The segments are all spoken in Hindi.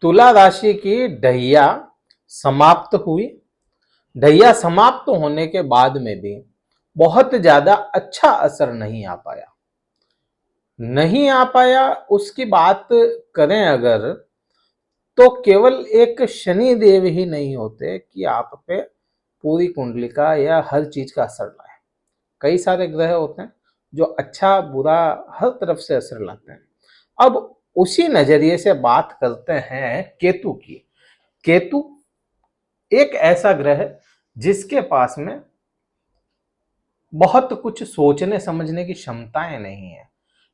तुला राशि की ढैया समाप्त हुई। ढैया समाप्त होने के बाद में भी बहुत ज्यादा अच्छा असर नहीं आ पाया। उसकी बात करें अगर, तो केवल एक शनि देव ही नहीं होते कि आप पे पूरी कुंडली का या हर चीज का असर लाए। कई सारे ग्रह होते हैं जो अच्छा बुरा हर तरफ से असर लाते हैं। अब उसी नजरिए से बात करते हैं केतु की। केतु एक ऐसा ग्रह है जिसके पास में बहुत कुछ सोचने समझने की क्षमताएं नहीं है,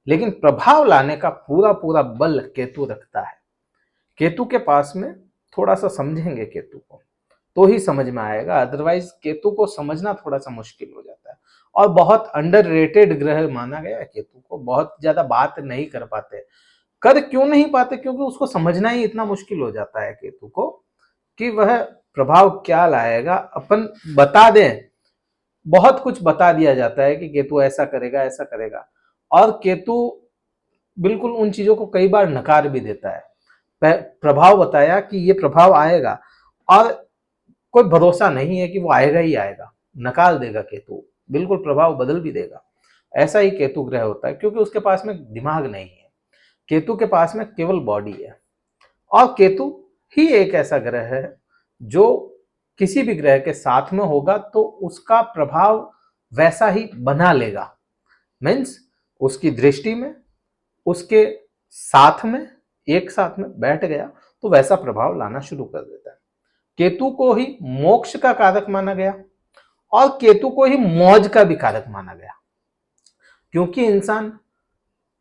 लेकिन प्रभाव लाने का पूरा पूरा बल केतु रखता है। केतु के पास में थोड़ा सा समझेंगे केतु को तो ही समझ में आएगा, अदरवाइज केतु को समझना थोड़ा सा मुश्किल हो जाता है। और बहुत अंडररेटेड ग्रह माना गया है केतु को, बहुत ज्यादा बात नहीं कर पाते। कर क्यों नहीं पाते? क्योंकि उसको समझना ही इतना मुश्किल हो जाता है केतु को कि वह प्रभाव क्या लाएगा। अपन बता दें, बहुत कुछ बता दिया जाता है कि केतु ऐसा करेगा ऐसा करेगा, और केतु बिल्कुल उन चीजों को कई बार नकार भी देता है। प्रभाव बताया कि ये प्रभाव आएगा और कोई भरोसा नहीं है कि वो आएगा ही आएगा, नकार देगा केतु, बिल्कुल प्रभाव बदल भी देगा। ऐसा ही केतु ग्रह होता है, क्योंकि उसके पास में दिमाग नहीं है। केतु के पास में केवल बॉडी है। और केतु ही एक ऐसा ग्रह है जो किसी भी ग्रह के साथ में होगा तो उसका प्रभाव वैसा ही बना लेगा। मीन्स उसकी दृष्टि में, उसके साथ में, एक साथ में बैठ गया तो वैसा प्रभाव लाना शुरू कर देता है। केतु को ही मोक्ष का कारक माना गया और केतु को ही मौज का भी कारक माना गया, क्योंकि इंसान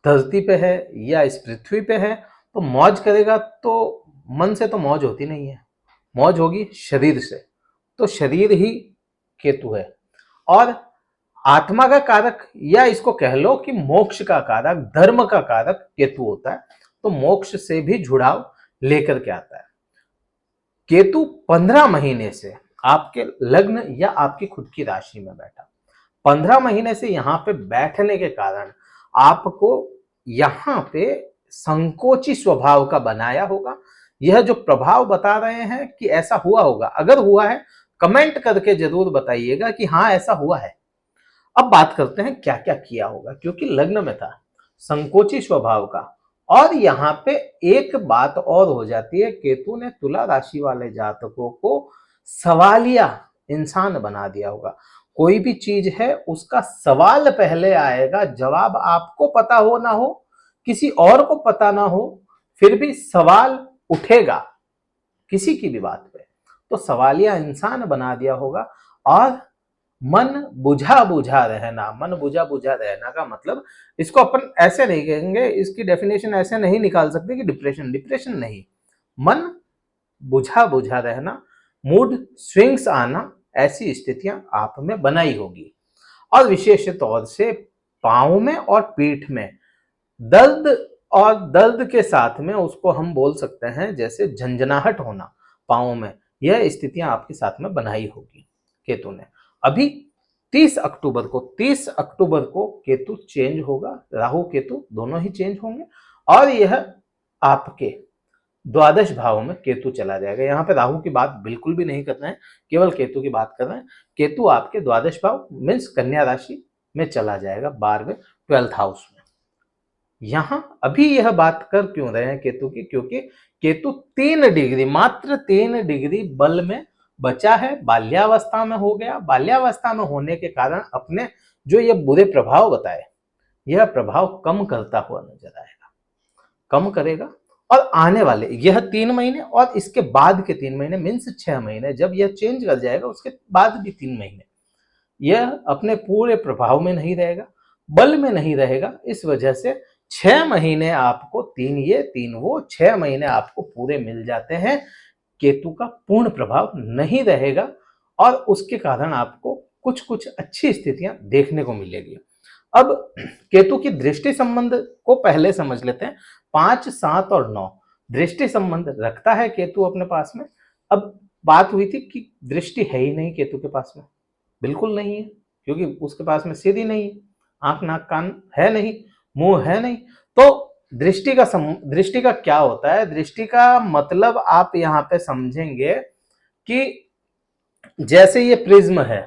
धरती पे है या इस पृथ्वी पे है तो मौज करेगा, तो मन से तो मौज होती नहीं है, मौज होगी शरीर से। तो शरीर ही केतु है। और आत्मा का कारक, या इसको कह लो कि मोक्ष का कारक, धर्म का कारक केतु होता है। तो मोक्ष से भी जुड़ाव लेकर के आता है। केतु 15 महीने से आपके लग्न या आपकी खुद की राशि में बैठा, 15 महीने से यहां पे बैठने के कारण आपको यहां पे संकोची स्वभाव का बनाया होगा। यह जो प्रभाव बता रहे हैं कि ऐसा हुआ होगा, अगर हुआ है कमेंट करके जरूर बताइएगा कि हाँ ऐसा हुआ है। अब बात करते हैं क्या क्या किया होगा, क्योंकि लग्न में था संकोची स्वभाव का। और यहाँ पे एक बात और हो जाती है, केतु ने तुला राशि वाले जातकों को सवालिया इंसान बना दिया होगा। कोई भी चीज है उसका सवाल पहले आएगा, जवाब आपको पता हो ना हो, किसी और को पता ना हो, फिर भी सवाल उठेगा किसी की भी बात पे। तो सवालिया इंसान बना दिया होगा। और मन बुझा बुझा रहना, मन बुझा बुझा रहना का मतलब, इसको अपन ऐसे नहीं कहेंगे, इसकी डेफिनेशन ऐसे नहीं निकाल सकते कि डिप्रेशन, डिप्रेशन नहीं, मन बुझा बुझा रहना, मूड स्विंग्स आना, ऐसी स्थितियां आप में बनाई होगी। और विशेष तौर से पांव में और पीठ में दर्द, और दर्द के साथ में उसको हम बोल सकते हैं जैसे झंझनाहट होना पांव में, यह स्थितियां आपके साथ में बनाई होगी केतु ने। अभी 30 अक्टूबर को केतु चेंज होगा, राहु केतु दोनों ही चेंज होंगे। और यह आपके द्वादश भाव में केतु चला जाएगा। यहाँ पे राहु की बात बिल्कुल भी नहीं कर रहे हैं, केवल केतु की बात कर रहे हैं। केतु आपके द्वादश भाव मीन्स कन्या राशि में चला जाएगा, 12वें 12th हाउस में। यहां अभी यह बात कर क्यों रहे हैं केतु की? क्योंकि केतु 3 डिग्री, मात्र 3 डिग्री बल में बचा है, बाल्यावस्था में हो गया। बाल्यावस्था में होने के कारण अपने जो ये बुरे प्रभाव बताए, यह प्रभाव कम करता हुआ नजर आएगा, कम करेगा। और आने वाले यह 3 महीने और इसके बाद के 3 महीने मीन्स 6 महीने, जब यह चेंज कर जाएगा उसके बाद भी 3 महीने यह अपने पूरे प्रभाव में नहीं रहेगा, बल में नहीं रहेगा। इस वजह से 6 महीने आपको, 3 ये 3 वो, 6 महीने आपको पूरे मिल जाते हैं। केतु का पूर्ण प्रभाव नहीं रहेगा और उसके कारण आपको कुछ कुछ अच्छी स्थितियां देखने को मिलेगी। अब केतु की दृष्टि संबंध को पहले समझ लेते हैं। 5, 7 और 9 दृष्टि संबंध रखता है केतु अपने पास में। अब बात हुई थी कि दृष्टि है ही नहीं केतु के पास में, बिल्कुल नहीं है, क्योंकि उसके पास में सिर ही नहीं, आंख नाक कान है नहीं, मुंह है नहीं। तो दृष्टि का क्या होता है? दृष्टि का मतलब आप यहां पे समझेंगे कि जैसे ये प्रिज्म है,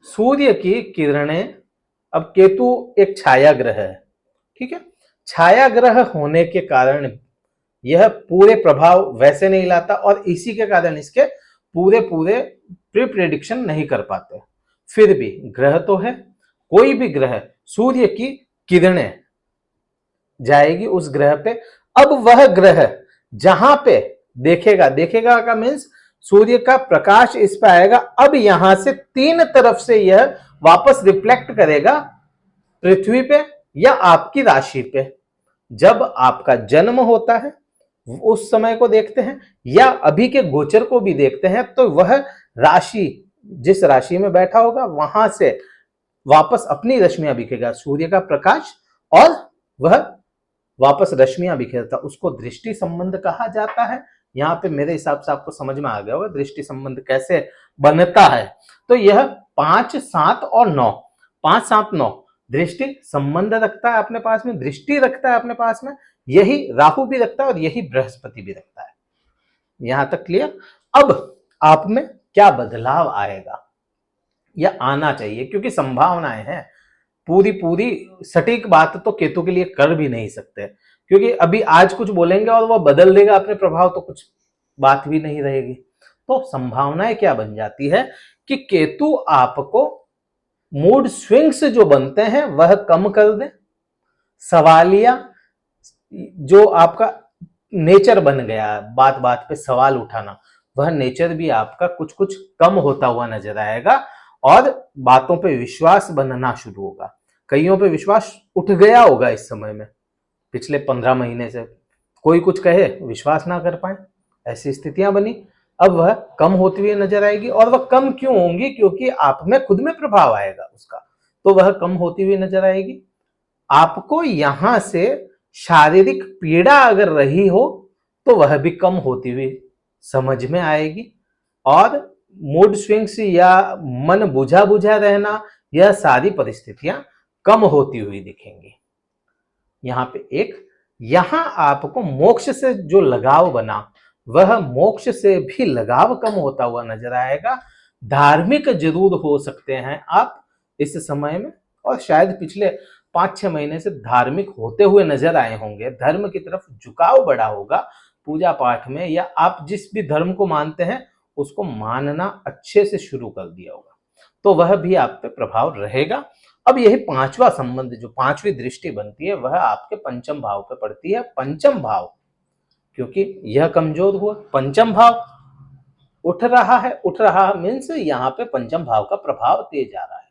सूर्य की किरणें, अब केतु एक छाया ग्रह है, ठीक है, छाया ग्रह होने के कारण यह पूरे प्रभाव वैसे नहीं लाता और इसी के कारण इसके पूरे पूरे प्री प्रेडिक्शन नहीं कर पाते। फिर भी ग्रह तो है, कोई भी ग्रह, सूर्य की किरणें जाएगी उस ग्रह पे, अब वह ग्रह जहां पे देखेगा, देखेगा का मीन्स सूर्य का प्रकाश इस पे आएगा, अब यहां से तीन तरफ से यह वापस रिफ्लेक्ट करेगा पृथ्वी पे या आपकी राशि पे। जब आपका जन्म होता है उस समय को देखते हैं या अभी के गोचर को भी देखते हैं, तो वह राशि जिस राशि में बैठा होगा वहां से वापस अपनी रश्मियां बिखेगा, सूर्य का प्रकाश, और वह वापस रश्मियां बिखेरता, उसको दृष्टि संबंध कहा जाता है। यहां पे मेरे हिसाब से आपको समझ में आ गया होगा दृष्टि संबंध कैसे बनता है। तो यह 5, 7 और 9, 5, 7, 9 दृष्टि संबंध रखता है अपने पास में, दृष्टि रखता है अपने पास में, यही राहु भी रखता है और यही बृहस्पति भी रखता है। यहां तक क्लियर? अब आप में क्या बदलाव आएगा या आना चाहिए, क्योंकि संभावनाएं हैं, पूरी पूरी सटीक बात तो केतु के लिए कर भी नहीं सकते, क्योंकि अभी आज कुछ बोलेंगे और वो बदल देगा अपने प्रभाव, तो कुछ बात भी नहीं रहेगी। तो संभावनाएं क्या बन जाती है कि केतु आपको मूड स्विंग्स जो बनते हैं वह कम कर दे, सवालिया जो आपका नेचर बन गया, बात बात पे सवाल उठाना, वह नेचर भी आपका कुछ कुछ कम होता हुआ नजर आएगा और बातों पे विश्वास बनना शुरू होगा। कईयों पे विश्वास उठ गया होगा इस समय में, पिछले 15 महीने से कोई कुछ कहे विश्वास ना कर पाए, ऐसी स्थितियां बनी, अब वह कम होती हुई नजर आएगी। और वह कम क्यों होंगी? क्योंकि आप में खुद में प्रभाव आएगा उसका, तो वह कम होती हुई नजर आएगी। आपको यहां से शारीरिक पीड़ा अगर रही हो तो वह भी कम होती हुई समझ में आएगी, और मूड स्विंग्स या मन बुझा बुझा रहना, यह सारी परिस्थितियां कम होती हुई दिखेंगी। यहां पे यहां आपको मोक्ष से जो लगाव बना, वह मोक्ष से भी लगाव कम होता हुआ नजर आएगा। धार्मिक जरूर हो सकते हैं आप इस समय में, और शायद पिछले 5-6 महीने से धार्मिक होते हुए नजर आए होंगे, धर्म की तरफ झुकाव बढ़ा होगा पूजा पाठ में, या आप जिस भी धर्म को मानते हैं उसको मानना अच्छे से शुरू कर दिया होगा, तो वह भी आप पे प्रभाव रहेगा। अब यही 5वां संबंध, जो 5वीं दृष्टि बनती है, वह आपके पंचम भाव पे पड़ती है। पंचम भाव क्योंकि यह कमजोर हुआ, पंचम भाव उठ रहा मीन्स यहाँ पे पंचम भाव का प्रभाव तेज आ रहा है।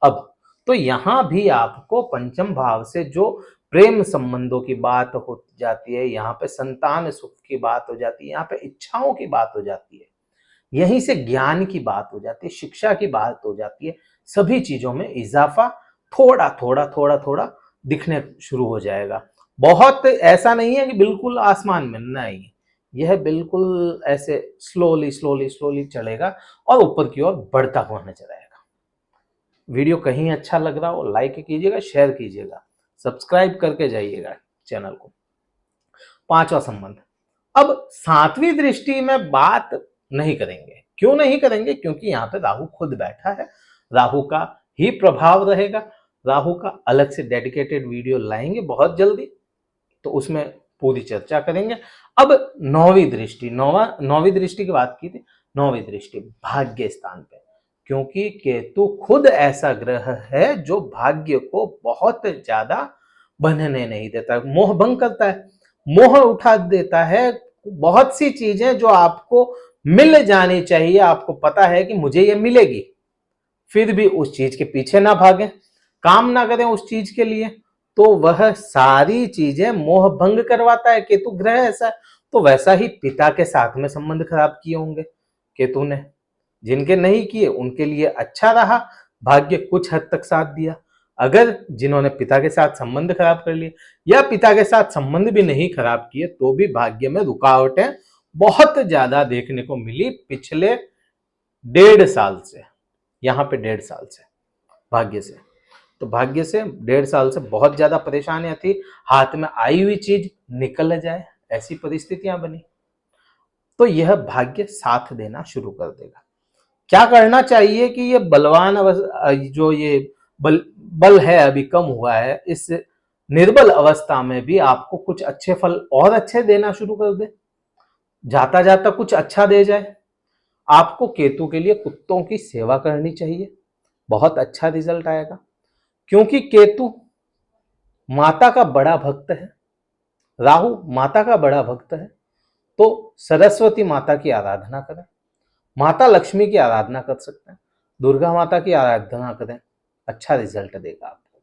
अब तो यहां भी आपको पंचम भाव से जो प्रेम संबंधों की बात हो जाती है, यहाँ पे संतान सुख की बात हो जाती है, यहाँ पे इच्छाओं की बात हो जाती है, यहीं से ज्ञान की बात हो जाती है, शिक्षा की बात हो जाती है, सभी चीजों में इजाफा थोड़ा थोड़ा दिखने शुरू हो जाएगा। बहुत ऐसा नहीं है कि बिल्कुल आसमान में, नहीं, यह बिल्कुल ऐसे स्लोली चलेगा और ऊपर की ओर बढ़ता हुआ नजर आएगा। वीडियो कहीं अच्छा लग रहा हो लाइक कीजिएगा, शेयर कीजिएगा, सब्सक्राइब करके जाइएगा चैनल को। 5वां संबंध, अब 7वीं दृष्टि में बात नहीं करेंगे। क्यों नहीं करेंगे? क्योंकि यहाँ पे राहु खुद बैठा है, राहु का ही प्रभाव रहेगा। राहु का अलग से डेडिकेटेड वीडियो लाएंगे बहुत जल्दी, तो उसमें पूरी चर्चा करेंगे। अब 9वीं दृष्टि, नौवीं दृष्टि की बात की थी, 9वीं दृष्टि भाग्य स्थान पे, क्योंकि केतु खुद ऐसा ग्रह है जो भाग्य को बहुत ज्यादा बनने नहीं देता, मोह भंग करता है, मोह उठा देता है। बहुत सी चीजें जो आपको मिल जानी चाहिए, आपको पता है कि मुझे ये मिलेगी, फिर भी उस चीज के पीछे ना भागें, काम ना करें उस चीज के लिए, तो वह सारी चीजें मोह भंग करवाता है। केतु ग्रह ऐसा, तो वैसा ही पिता के साथ में संबंध खराब किए होंगे केतु ने, जिनके नहीं किए उनके लिए अच्छा रहा, भाग्य कुछ हद तक साथ दिया। अगर जिन्होंने पिता के साथ संबंध खराब कर लिए या पिता के साथ संबंध भी नहीं खराब किए, तो भी भाग्य में रुकावटें बहुत ज्यादा देखने को मिली पिछले 1.5 साल से, यहाँ पे 1.5 साल से भाग्य से। तो भाग्य से 1.5 साल से बहुत ज्यादा परेशानियां थी, हाथ में आई हुई चीज निकल जाए, ऐसी परिस्थितियां बनी, तो यह भाग्य साथ देना शुरू कर देगा। क्या करना चाहिए कि ये बलवान जो ये बल है अभी कम हुआ है, इस निर्बल अवस्था में भी आपको कुछ अच्छे फल और अच्छे देना शुरू कर दे, जाता जाता कुछ अच्छा दे जाए। आपको केतु के लिए कुत्तों की सेवा करनी चाहिए, बहुत अच्छा रिजल्ट आएगा, क्योंकि केतु माता का बड़ा भक्त है, राहु माता का बड़ा भक्त है। तो सरस्वती माता की आराधना करें, माता लक्ष्मी की आराधना कर सकते हैं, दुर्गा माता की आराधना करें, अच्छा रिजल्ट देगा आपको।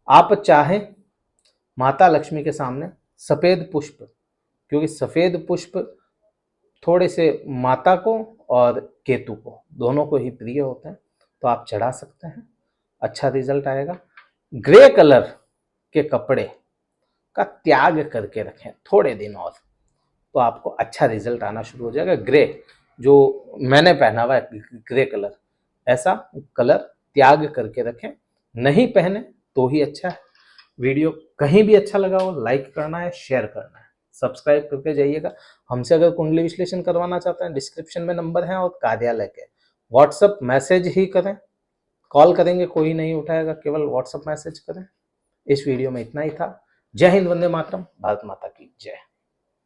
आप चाहें माता लक्ष्मी के सामने सफेद पुष्प, क्योंकि सफेद पुष्प थोड़े से माता को और केतु को दोनों को ही प्रिय होते हैं, तो आप चढ़ा सकते हैं, अच्छा रिजल्ट आएगा। ग्रे कलर के कपड़े का त्याग करके रखें थोड़े दिन और, तो आपको अच्छा रिजल्ट आना शुरू हो जाएगा। ग्रे जो मैंने पहना हुआ है ग्रे कलर, ऐसा कलर त्याग करके रखें, नहीं पहने तो ही अच्छा है। वीडियो कहीं भी अच्छा लगा हो लाइक करना है, शेयर करना है, सब्सक्राइब करके जाइएगा। हमसे अगर कुंडली विश्लेषण करवाना चाहते हैं, डिस्क्रिप्शन में नंबर है और कार्यालय के, व्हाट्सएप मैसेज ही करें, कॉल करेंगे कोई नहीं उठाएगा, केवल व्हाट्सएप मैसेज करें। इस वीडियो में इतना ही था। जय हिंद, वंदे मातरम, भारत माता की जय।